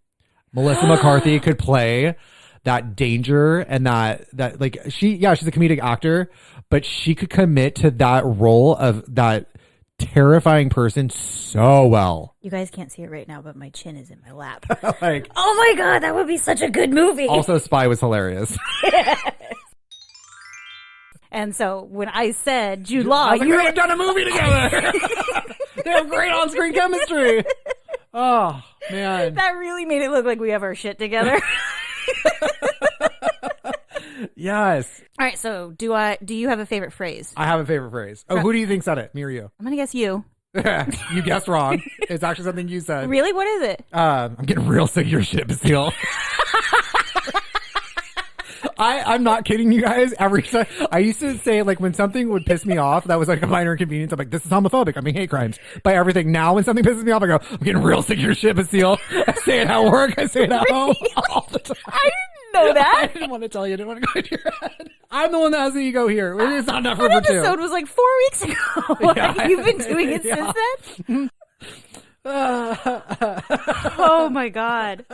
Melissa McCarthy could play that danger and that like she's a comedic actor, but she could commit to that role of that terrifying person so well. You guys can't see it right now, but my chin is in my lap. Like, oh my God, that would be such a good movie. Also, Spy was hilarious. And so when I said Jude Law, you would have done a movie together. They have great on-screen chemistry. Oh man, that really made it look like we have our shit together. Yes. All right. So do you have a favorite phrase? I have a favorite phrase. Oh, who do you think said it? Me or you? I'm gonna guess you. You guessed wrong. It's actually something you said. Really? What is it? I'm getting real sick of your shit, Basile. I'm not kidding you guys. Every time I used to say, like, when something would piss me off, that was like a minor inconvenience. I'm like, this is homophobic. I mean, hate crimes by everything. Now, when something pisses me off, I go, I'm getting real sick of your shit, Basile. I say it at work. I say it at home all the time. I didn't know that. I didn't want to tell you. I didn't want to go to your head. I'm the one that has the ego here. It's not enough for that two. episode was like 4 weeks ago. Yeah, You've been doing it since then? Oh my God.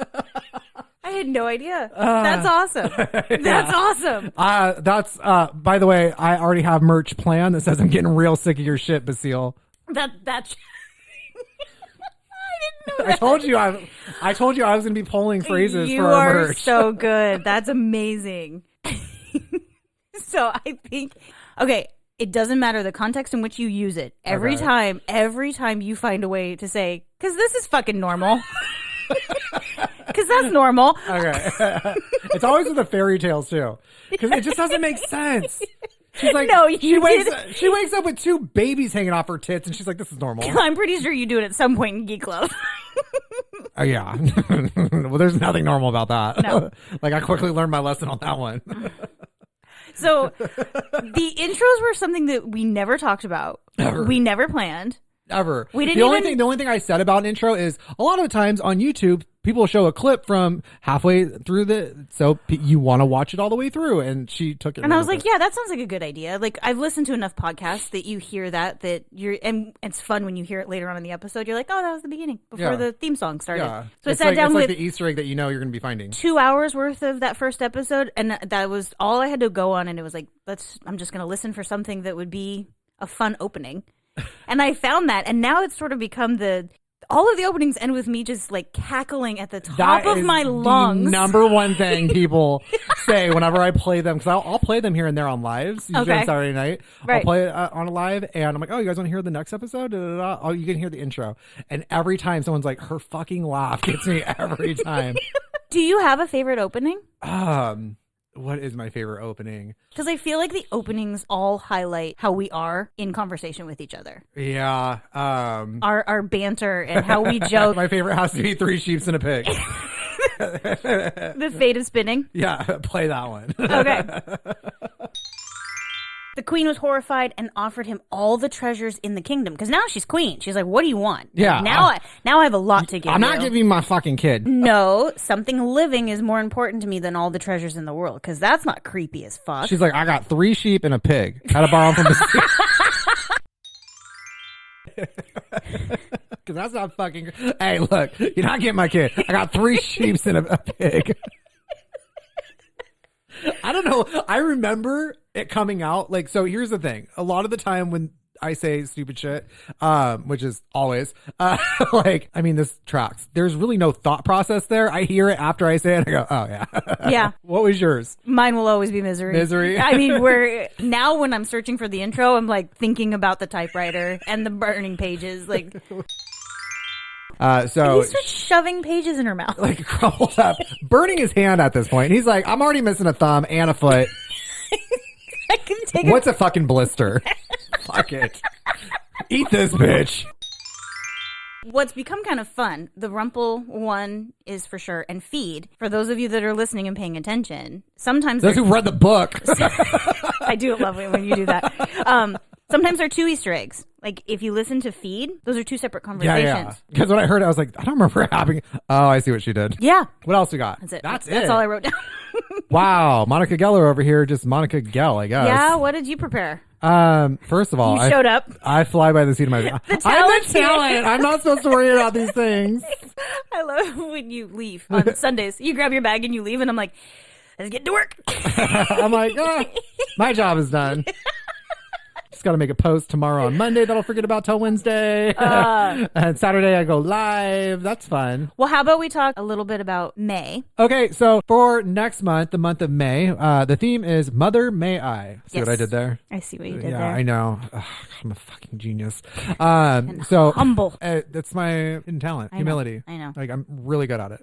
I had no idea. That's awesome. That's awesome. That's by the way, I already have merch planned that says I'm getting real sick of your shit, Basile. That's I didn't know that. I told you I was going to be pulling phrases you for our merch. You are so good. That's amazing. So I think, okay, it doesn't matter the context in which you use it. Every time you find a way to say, because this is fucking normal. Because that's normal. Okay. It's always with the fairy tales too. Because it just doesn't make sense. She's like, no, she wakes up with 2 babies hanging off her tits, and she's like, this is normal. I'm pretty sure you do it at some point in Geek Love. Yeah. Well, there's nothing normal about that. No. Like, I quickly learned my lesson on that one. So the intros were something that we never talked about. Ever. We never planned. Ever. We didn't the only thing I said about an intro is a lot of the times on YouTube, people show a clip from halfway through so you want to watch it all the way through. And she took it. And I was like, yeah, that sounds like a good idea. Like, I've listened to enough podcasts that you hear that and it's fun when you hear it later on in the episode. You're like, oh, that was the beginning before the theme song started. Yeah. So I sat down with the Easter egg that you know you're going to be finding. 2 hours worth of that first episode. And that was all I had to go on. And it was like, I'm just going to listen for something that would be a fun opening. And I found that, and now it's sort of become All of the openings end with me just like cackling at the top of my lungs. The number one thing people say whenever I play them, because I'll play them here and there on lives, usually on Saturday night. Right. I'll play it on a live, and I'm like, oh, you guys want to hear the next episode? Da, da, da. Oh, you can hear the intro. And every time someone's like, her fucking laugh gets me every time. Do you have a favorite opening? What is my favorite opening? Because I feel like the openings all highlight how we are in conversation with each other. Yeah. Our banter and how we joke. My favorite has to be Three Sheeps and a Pig. The Fate of Spinning? Yeah, play that one. Okay. The queen was horrified and offered him all the treasures in the kingdom. Because now she's queen. She's like, what do you want? Yeah. Now I have a lot to give I'm not giving you my fucking kid. No, something living is more important to me than all the treasures in the world. Because that's not creepy as fuck. She's like, I got 3 sheep and a pig. Had to borrow them from the Because that's not fucking... Hey, look, you're not getting my kid. I got 3 sheep and a pig. I don't know. I remember it coming out. Like, so here's the thing. A lot of the time when I say stupid shit, which is always, like, I mean, this tracks. There's really no thought process there. I hear it after I say it. And I go, oh, yeah. Yeah. What was yours? Mine will always be Misery. Misery. I mean, now when I'm searching for the intro, I'm like thinking about the typewriter and the burning pages. Like, so he starts shoving pages in her mouth, like crumpled up, burning his hand at this point. He's like, I'm already missing a thumb and a foot. I can take What's a fucking blister? Fuck it. Eat this bitch. What's become kind of fun, the Rumple one is for sure, and Feed. For those of you that are listening and paying attention, sometimes those who read the book. I do love it when you do that. Sometimes there are 2 Easter eggs. Like, if you listen to Feed, those are 2 separate conversations. Yeah. Because when I heard it, I was like, I don't remember it happening. Oh, I see what she did. Yeah. What else we got? That's it. That's all I wrote down. Wow. Monica Geller over here, just Monica Gell, I guess. Yeah, what did you prepare? First of all, you showed up. I fly by the seat of my pants. I'm the talent. I'm not supposed to worry about these things. I love when you leave on Sundays. You grab your bag and you leave, and I'm like, let's get to work. I'm like, my job is done. Just got to make a post tomorrow on Monday that I'll forget about till Wednesday. And Saturday I go live. That's fun. Well, how about we talk a little bit about May? Okay, so for next month, the month of May, the theme is Mother May I. See what I did there? I see what you did there. Yeah, I know. Ugh, I'm a fucking genius. So humble. That's my hidden talent, humility. I know. Like, I'm really good at it.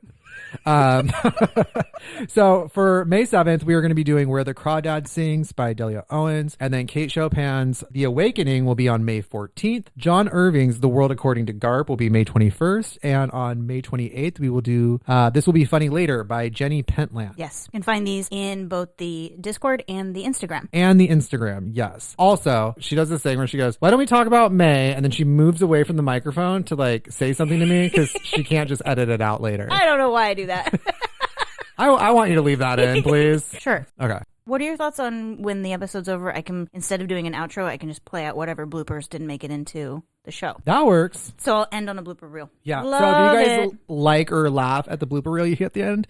So for May 7th, we are going to be doing Where the Crawdad Sings by Delia Owens. And then Kate Chopin's The Awakening will be on May 14th. John Irving's The World According to Garp will be May 21st. And on May 28th, we will do This Will Be Funny Later by Jenny Pentland. Yes. You can find these in both the Discord and the Instagram. And the Instagram, yes. Also, she does this thing where she goes, why don't we talk about May? And then she moves away from the microphone to like say something to me because she can't just edit it out later. I don't know why I do that. I want you to leave that in, please. Sure. Okay. What are your thoughts on when the episode's over, I can, instead of doing an outro, I can just play out whatever bloopers didn't make it into the show? That works. So I'll end on a blooper reel. Yeah. Love so if you guys it. like or laugh at the blooper reel you hit at the end,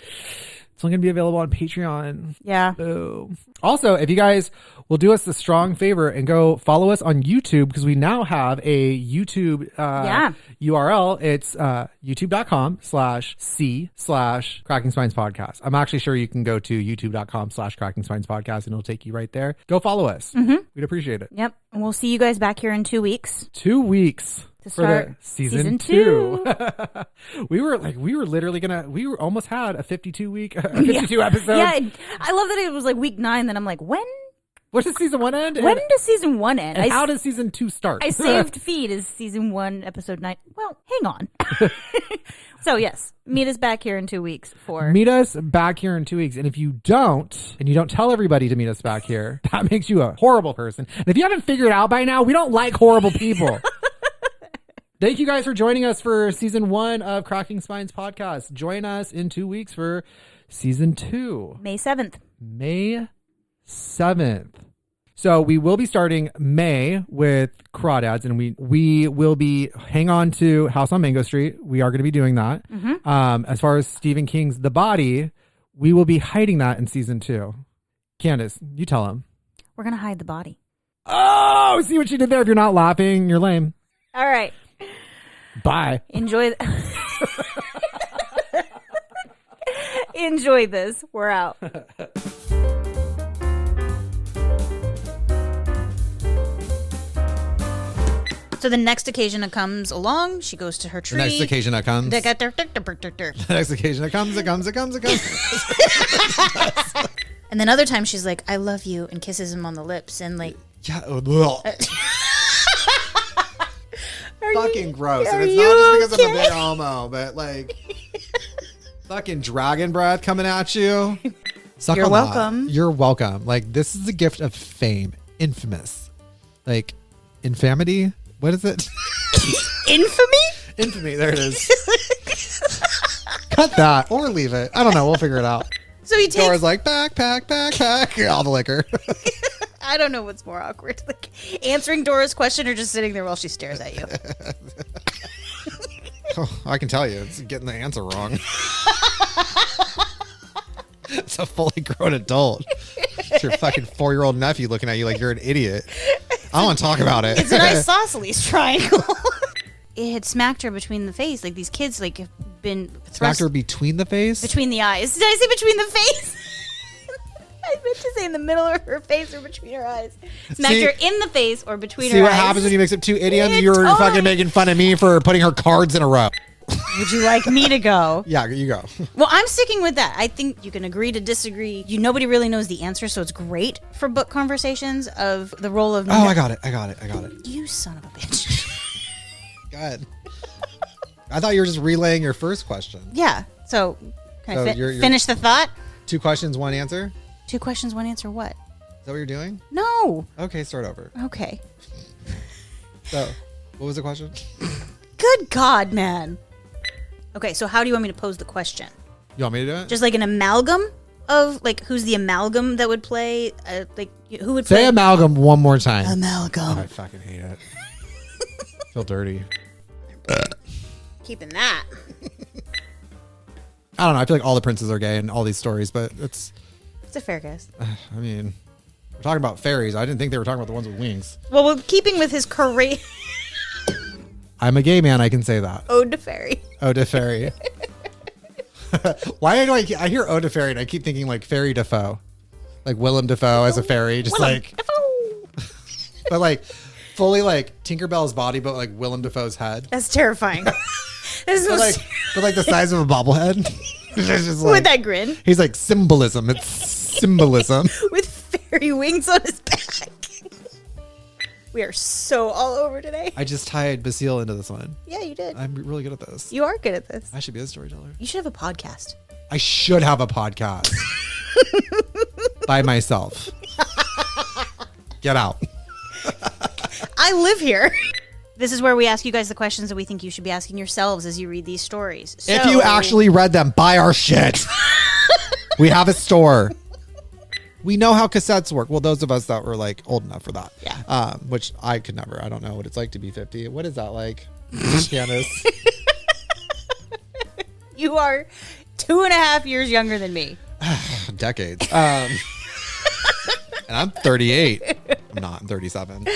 it's only going to be available on Patreon. Yeah. Boom. Also, if you guys will do us the strong favor and go follow us on YouTube, because we now have a YouTube URL. It's youtube.com/C/Cracking Spines Podcast. I'm actually sure you can go to youtube.com/Cracking Spines Podcast and it'll take you right there. Go follow us. Mm-hmm. We'd appreciate it. Yep. And we'll see you guys back here in 2 weeks. 2 weeks. To start season 2. we were literally we almost had a 52 episode. Yeah, I love that it was like week 9. Then I'm like, when does season 1 end? When does season 1 end? And how does season 2 start? I saved Feed as season 1, episode 9. Well, hang on. So yes, meet us back here in 2 weeks Meet us back here in 2 weeks. And if you don't tell everybody to meet us back here, that makes you a horrible person. And if you haven't figured out by now, we don't like horrible people. Thank you guys for joining us for season 1 of Cracking Spines Podcast. Join us in 2 weeks for season 2. May 7th. May 7th. So we will be starting May with Crawdads, and we will be hang on to House on Mango Street. We are going to be doing that. Mm-hmm. As far as Stephen King's The Body, we will be hiding that in season 2. Candice, you tell him. We're going to hide the body. Oh, see what you did there. If you're not laughing, you're lame. All right. Bye. Enjoy. Enjoy this. We're out. So the next occasion that comes along, she goes to her tree. The next occasion that comes. The next occasion that comes, it comes. And then other times she's like, I love you, and kisses him on the lips and like. Yeah. Fucking gross. And it's not just because I'm a big homo, but like fucking dragon breath coming at you. Suck You're on welcome. That. You're welcome. Like, this is the gift of fame. Infamous. Like, infamity? What is it? Infamy? Infamy. There it is. Cut that or leave it. I don't know. We'll figure it out. So he takes. Dora's like, backpack. All the liquor. I don't know what's more awkward. Like answering Dora's question or just sitting there while she stares at you. Oh, I can tell you. It's getting the answer wrong. It's a fully grown adult. It's your fucking 4-year-old nephew looking at you like you're an idiot. I want to talk about it. It's an isosceles triangle. It had smacked her between the face. Like these kids like have been thrust. Smacked her between the face? Between the eyes. Did I say between the face? I meant to say in the middle of her face or between her eyes. Smacked her in the face or between her eyes. See what happens when you mix up two idioms? You were fucking making fun of me for putting her cards in a row. Would you like me to go? Yeah, you go. Well, I'm sticking with that. I think you can agree to disagree. Nobody really knows the answer, so it's great for book conversations of the role of... Oh, I got it. You son of a bitch. Go ahead. I thought you were just relaying your first question. Yeah. So, can I finish the thought? 2 questions, 1 answer? 2 questions, 1 answer what? Is that what you're doing? No. Okay, start over. Okay. So, what was the question? Good God, man. Okay, so how do you want me to pose the question? You want me to do it? Just like an amalgam of, like, who's the amalgam that would play, like, who would play? Say amalgam one more time. Amalgam. I fucking hate it. Feel dirty. Keeping that. I don't know. I feel like all the princes are gay in all these stories, but it's a fair guess. I mean, we're talking about fairies. I didn't think they were talking about the ones with wings. Well, keeping with his career. I'm a gay man. I can say that. Ode to fairy. Ode to fairy. Why do I hear Ode to fairy and I keep thinking like Fairy Defoe, like Willem Dafoe as a fairy, just Willem like, Dafoe. but like fully like Tinkerbell's body, but like Willem Dafoe's head. That's terrifying. This but like the size of a bobblehead. Just like, with that grin. He's like symbolism. It's symbolism. With fairy wings on his back. We are so all over today. I just tied Basile into this one. Yeah, you did. I'm really good at this. You are good at this. I should be a storyteller. You should have a podcast. I should have a podcast by myself. Get out. I live here. This is where we ask you guys the questions that we think you should be asking yourselves as you read these stories. So, if you actually read them, buy our shit. We have a store. We know how cassettes work. Well, those of us that were like old enough for that. Yeah. Which I could never. I don't know what it's like to be 50. What is that like? Candice? You are 2.5 years younger than me. Decades. And I'm 38. I'm not. I'm 37.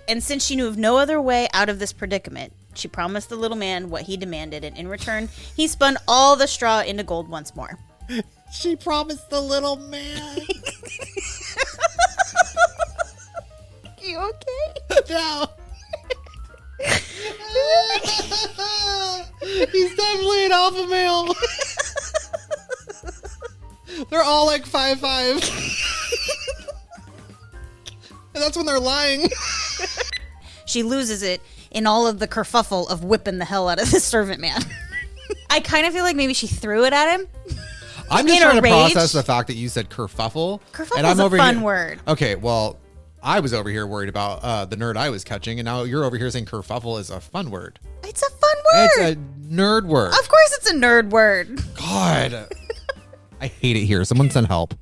And since she knew of no other way out of this predicament, she promised the little man what he demanded, and in return, he spun all the straw into gold once more. She promised the little man. You okay? No. He's definitely an alpha male. They're all like 5'5". And that's when they're lying. She loses it in all of the kerfuffle of whipping the hell out of the servant man. I kind of feel like maybe she threw it at him. I'm just trying to process the fact that you said kerfuffle. Kerfuffle is a fun word. Okay, well, I was over here worried about the nerd I was catching, and now you're over here saying kerfuffle is a fun word. It's a fun word. It's a nerd word. Of course it's a nerd word. God. I hate it here. Someone send help.